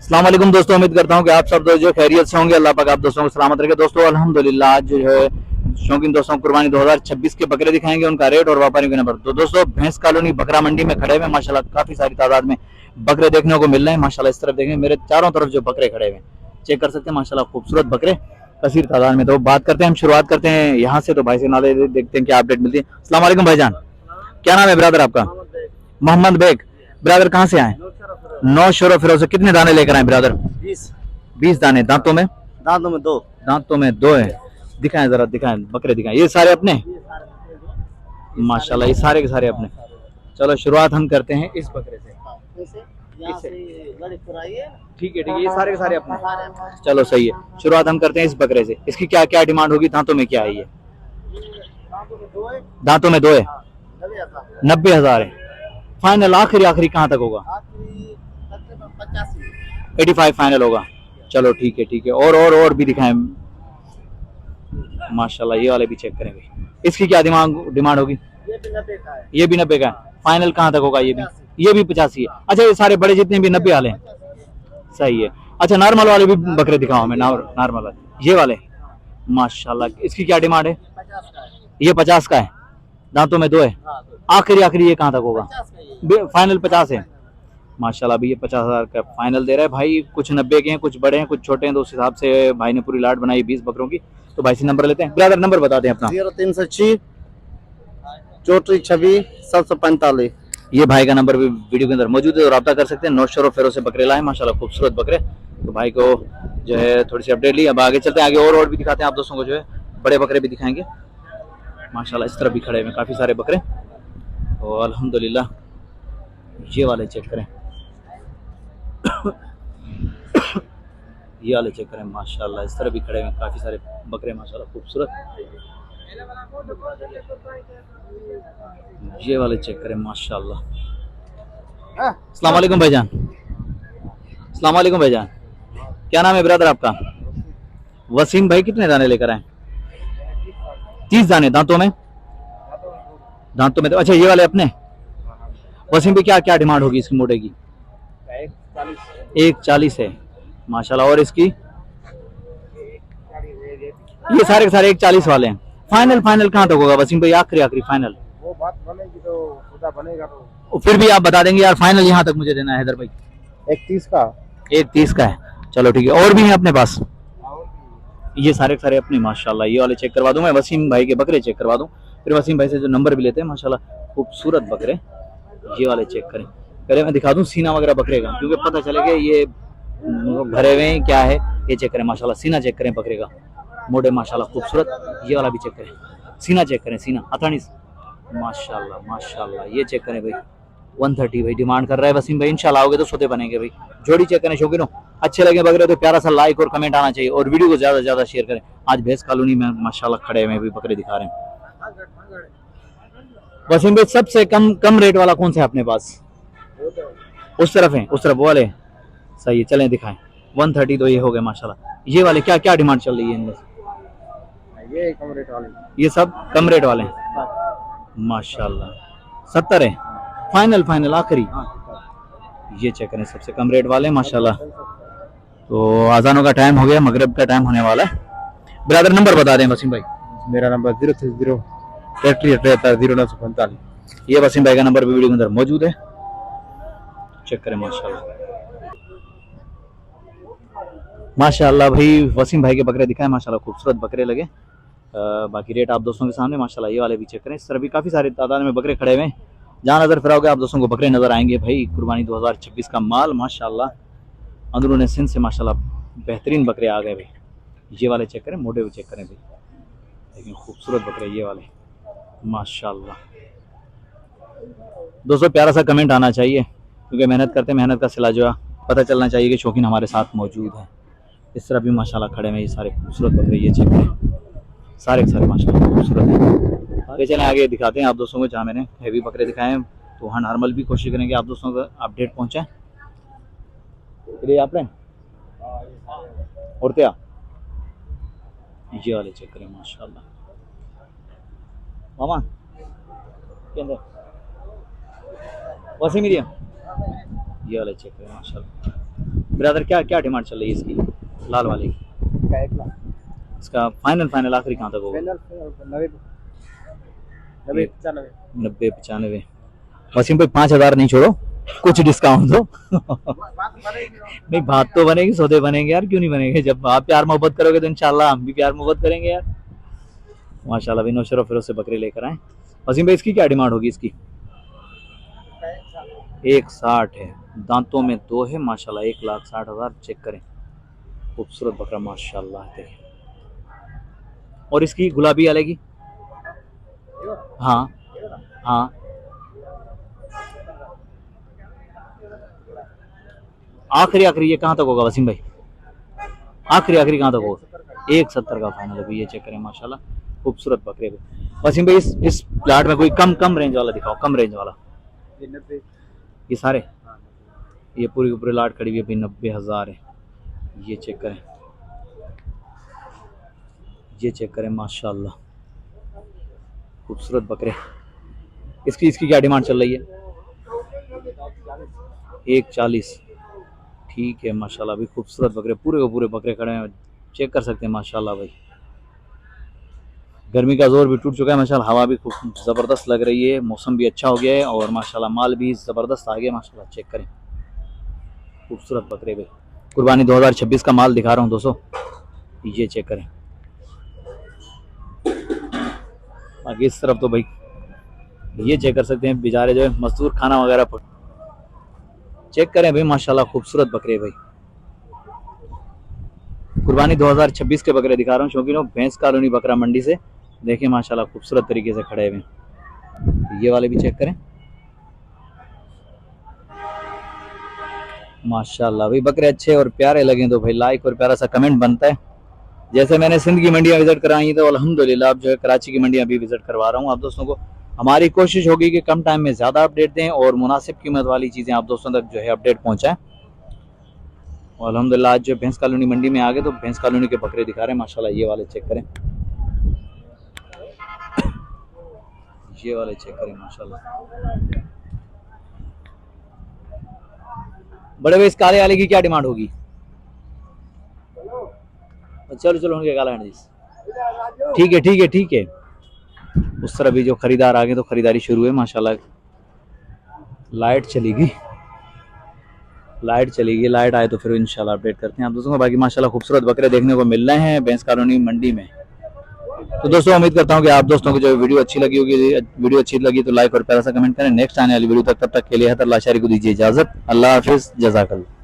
अस्सलाम वालेकुम दोस्तों, उम्मीद करता हूँ कि आप सब दोस्त जो खैरियत से होंगे। अल्लाह पाक आप दोस्तों को सलामत रखे। दोस्तों अल्हम्दुलिल्लाह आज जो है शौकीन दोस्तों कुर्बानी 2026 के बकरे दिखाएंगे, उनका रेट और व्यापारी के नंबर। तो दोस्तों भैंस कॉलोनी बकरा मंडी में खड़े हुए माशाल्लाह काफी सारी तादाद में बकरे देखने को मिल रहे हैं। माशाल्लाह इस तरफ देखें, मेरे चारों तरफ जो बकरे खड़े हुए चेक कर सकते हैं। माशाल्लाह खूबसूरत बकरे कसीर तादाद में। तो बात करते हैं, हम शुरुआत करते हैं यहाँ से। तो भाई से नाले देखते हैं क्या अपडेट मिलती है। अस्सलाम वालेकुम भाईजान, क्या नाम है ब्रदर आपका? मोहम्मद बेग। ब्रदर कहाँ से आए? नौ शोरो फिरोज से। कितने दाने लेकर आए ब्रदर? 20 दाने। दांतों में? दांतों में 2। दांतों में 2 है। दिखाएं जरा, दिखाएं बकरे दिखाएं। ये सारे अपने माशाल्लाह, ये सारे के सारे अपने। चलो शुरुआत हम करते हैं इस बकरे से। ठीक है, ये सारे के सारे अपने। चलो सही है, शुरुआत हम करते हैं इस बकरे से। इसकी क्या क्या डिमांड होगी? दांतों में क्या है ये? दांतों में 2 है। 90,000 है फाइनल। आखिरी कहाँ तक होगा? 85 फाइनल होगा। चलो ठीक है, ठीक है। और भी दिखाएं माशाल्लाह। ये वाले भी चेक करेंगे। इसकी क्या डिमांड होगी? ये भी 90 का है। फाइनल कहाँ तक होगा? ये भी 85 है। अच्छा, ये सारे बड़े जितने भी 90 वाले हैं। सही है। अच्छा, नॉर्मल वाले भी बकरे दिखाओ हमें। नॉर्मल वाले ये वाले माशाल्लाह। इसकी क्या डिमांड है? ये 50 का है। दांतों में 2 है। आखिरी ये कहाँ तक होगा? फाइनल 50 है माशाल्लाह। अभी ये 50,000 का फाइनल दे रहा है भाई। कुछ 90 के हैं, कुछ बड़े हैं, कुछ छोटे हैं। तो उस हिसाब से भाई ने पूरी लाट बनाई 20 बकरों की। तो भाई से नंबर लेते हैं। ब्रदर नंबर बता दें अपना। 0306 3426 745। ये भाई का नंबर भी वीडियो के अंदर मौजूद है और रब्ता कर सकते हैं। नौ शोरों फेरों से बकरे लाए माशाल्लाह, खूबसूरत बकरे। तो भाई को जो है थोड़ी सी अपडेट ली। अब आगे चलते हैं, आगे और भी दिखाते हैं आप दोस्तों को। जो है बड़े बकरे भी दिखाएंगे माशाल्लाह। इस तरफ भी खड़े हैं काफी सारे बकरे। तो अल्हम्दुलिल्लाह ये वाले चेक करें। ये वाले चेक करें माशाल्लाह। इस तरह भी खड़े हैं काफी सारे बकरे माशाल्लाह, खूबसूरत। ये वाले चेक करें माशाल्लाह। अस्सलाम वालेकुम भाईजान। अस्सलाम वालेकुम भाईजान, क्या नाम है ब्रदर आपका? वसीम भाई। कितने दाने लेकर आए? 30 दाने। दांतों में? तो अच्छा, ये वाले अपने। वसीम भाई क्या क्या डिमांड होगी इसकी मोटे की? 140 है माशाल्लाह। और इसकी? ये सारे के सारे 140 वाले हैं। फाइनल कहाँ तक होगा वसीम भाई? आखिरी फाइनल? वो बात बनेगी तो खुदा बनेगा। तो फिर भी आप बता देंगे यार, फाइनल यहाँ तक मुझे देना है हैदर भाई। 31 का। 130 का है। चलो ठीक है। और भी है अपने पास? ये सारे के सारे अपने माशाल्लाह। ये वाले चेक करवा दूं मैं, वसीम भाई के बकरे चेक करवा दूं। फिर वसीम भाई से जो नंबर भी लेते हैं माशाल्लाह, खूबसूरत बकरे। ये वाले चेक करें। पहले मैं दिखा दूं सीना वगैरह बकरे का, क्योंकि पता चलेगा ये भरे हुए हैं क्या है। ये चेक करें माशाल्लाह। सीना चेक करें बकरे का, मोटे माशाल्लाह खूबसूरत। ये वाला भी चेक करें, सीना चेक करें, सीना अथानी माशाल्लाह माशाल्लाह। ये चेक करें भाई। 130 भाई डिमांड कर रहा है वसीम भाई। इंशाल्लाह आओगे तो सोते बनेंगे भाई। जोड़ी चेक करें शौकीनों। अच्छे लगे बकरे तो प्यारा सा लाइक और कमेंट आना चाहिए, और वीडियो को ज्यादा से ज्यादा शेयर करें। आज भैंस कॉलोनी में माशाल्लाह खड़े हुए भी बकरे दिखा रहे हैं वसीम भाई। सबसे कम रेट वाला कौन सा है अपने पास? उस तरफ है, उस तरफ वो वाले। सही है, चलें दिखाएं। 130 तो ये हो गए माशाल्लाह। ये वाले क्या क्या डिमांड चल रही है इनमें? ये कम रेट वाले। ये सब कम रेट वाले हैं माशाल्लाह। 70 है फाइनल आखिरी। ये चेक करें, सबसे कम रेट वाले माशाल्लाह। तो आजानों का टाइम हो गया, मगरिब का टाइम होने वाला है। ब्रदर नंबर बता दें वसीम भाई। मेरा नंबर 030 0945। ये वसीम भाई का नंबर भी वीडियो के अंदर मौजूद है, चेक करें माशाल्लाह। माशाल्लाह भाई वसीम भाई के बकरे दिखाए माशाल्लाह, खूबसूरत बकरे लगे। बाकी रेट आप दोस्तों के सामने माशाल्लाह। ये वाले भी चेक करें। इस तरह भी काफ़ी सारे तादाद में बकरे खड़े हुए हैं। जहाँ नज़र फिराओगे आप दोस्तों को बकरे नज़र आएंगे भाई। कुर्बानी 2026 का माल माशाल्लाह। अंदरून सिंध से माशाल्लाह बेहतरीन बकरे आ गए भाई। ये वाले चेक करें, मोटे भी चेक करें भाई, लेकिन खूबसूरत बकरे ये वाले माशाल्लाह। दोस्तों प्यारा सा कमेंट आना चाहिए, क्योंकि मेहनत करते मेहनत का सिला जो है पता चलना चाहिए कि शौकीन हमारे साथ मौजूद है। इस तरह भी माशाल्लाह खड़े में ये सारे खूबसूरत बकरे। ये चेक करें, सारे के सारे माशाल्लाह खूबसूरत हैं। आगे चलें, आगे दिखाते हैं आप दोस्तों को। जहाँ मैंने हैवी बकरे दिखाए हैं, तो वहाँ नॉर्मल भी कोशिश करेंगे आप दोस्तों को अपडेट पहुँचाएँ। ये आप और क्या ये वाले चेक करें माशाल्लाह। मामा के अंदर वैसे मीडियम। ये वाले चेक करें माशाल्लाह। ब्रदर क्या क्या डिमांड चल रही है इसकी, लाल वाले की? इसका 1 लाख इसका फाइनल आखिरी कहाँ तक होगा? फाइनल 90 95 90-95। वसीम भाई 5,000 नहीं छोड़ो, कुछ डिस्काउंट दो। बात बनेगी। नहीं बात तो बनेगी, सौदे बनेंगे यार, क्यों नहीं बनेंगे? जब आप प्यार मोहब्बत करोगे तो इंशाल्लाह हम भी प्यार मोहब्बत करेंगे यार। माशाल्लाह बिनो शरफ फिर से बकरे लेकर आए। वसीम भाई इसकी क्या डिमांड होगी इसकी? 1,60 है, दांतों में 2 है माशाल्लाह, 1,60,000। चेक करें, खूबसूरत बकरा माशाल्लाह। देखिए, और इसकी गुलाबी वाले की? हाँ हाँ, आखिरी ये कहाँ तक होगा वसीम भाई? आखिरी कहाँ तक होगा? 1,70 का फाइनल है। ये चेक करें माशाल्लाह, खूबसूरत बकरे पे। वसीम भाई इस प्लाट में कोई कम रेंज वाला दिखाओ, कम रेंज वाला। ये सारे, ये पूरी की पूरी लाट खड़ी हुई है भाई, 90,000 है। ये चेक करें, ये चेक करें माशाल्लाह, खूबसूरत बकरे। इसकी क्या डिमांड चल रही है? 1,40। ठीक है माशाल्लाह भाई, खूबसूरत बकरे, पूरे के पूरे बकरे खड़े हैं, चेक कर सकते हैं माशाल्लाह भाई। गर्मी का जोर भी टूट चुका है माशाल्लाह, हवा भी खूब ज़बरदस्त लग रही है, मौसम भी अच्छा हो गया है और माशाल्लाह माल भी ज़बरदस्त आ गया माशाल्लाह। चेक करें, खूबसूरत बकरे भाई, कुर्बानी 2026 का माल दिखा रहा हूँ दोस्तों। ये चेक करें, बाकी इस तरफ तो भाई ये चेक कर सकते हैं, बेचारे जो है मजदूर खाना वगैरह। चेक करें भाई माशाल्लाह, खूबसूरत बकरे भाई, कुर्बानी 2026 के बकरे दिखा रहा हूँ शौकीनों, भैंस कॉलोनी बकरा मंडी से। देखिए माशाल्लाह, खूबसूरत तरीके से खड़े हुए हैं। ये वाले भी चेक करें माशाल्लाह भाई, बकरे अच्छे और प्यारे लगे तो भाई लाइक और प्यारा सा कमेंट बनता है। जैसे मैंने सिंध की मंडियाँ विजिट कराई तो अल्हम्दुलिल्लाह अब जो है कराची की मंडियाँ भी विजिट करवा रहा हूँ आप दोस्तों को। हमारी कोशिश होगी कि कम टाइम में ज़्यादा अपडेट दें और मुनासिब कीमत वाली चीज़ें आप दोस्तों तक जो है अपडेट पहुँचाएँ। और अल्हम्दुलिल्लाह आज जो भैंस कॉलोनी मंडी में आ गए तो भैंस कॉलोनी के बकरे दिखा रहे हैं माशाल्लाह। ये वाले चेक करें, ये वाले चेक करें माशाल्लाह। बड़े भाई इस काले वाले की क्या डिमांड होगी? चलो उनके काला है। ठीक है। उस तरह भी जो खरीदार आ गए तो खरीदारी शुरू है माशाल्लाह। लाइट चलेगी, लाइट आए तो फिर इंशाल्लाह अपडेट करते हैं आप दोस्तों को। बाकी माशाल्लाह खूबसूरत बकरे देखने को मिल रहे हैं भैंस कॉलोनी मंडी में। तो दोस्तों उम्मीद करता हूँ कि आप दोस्तों को जो वीडियो अच्छी लगी होगी, वीडियो अच्छी लगी तो लाइक और प्यारा सा कमेंट करें। नेक्स्ट आने वाली वीडियो तक, तब तक के लिए हतर लाशारी को दीजिए इजाजत। अल्लाह हाफिज, जज़ाकल्लाह।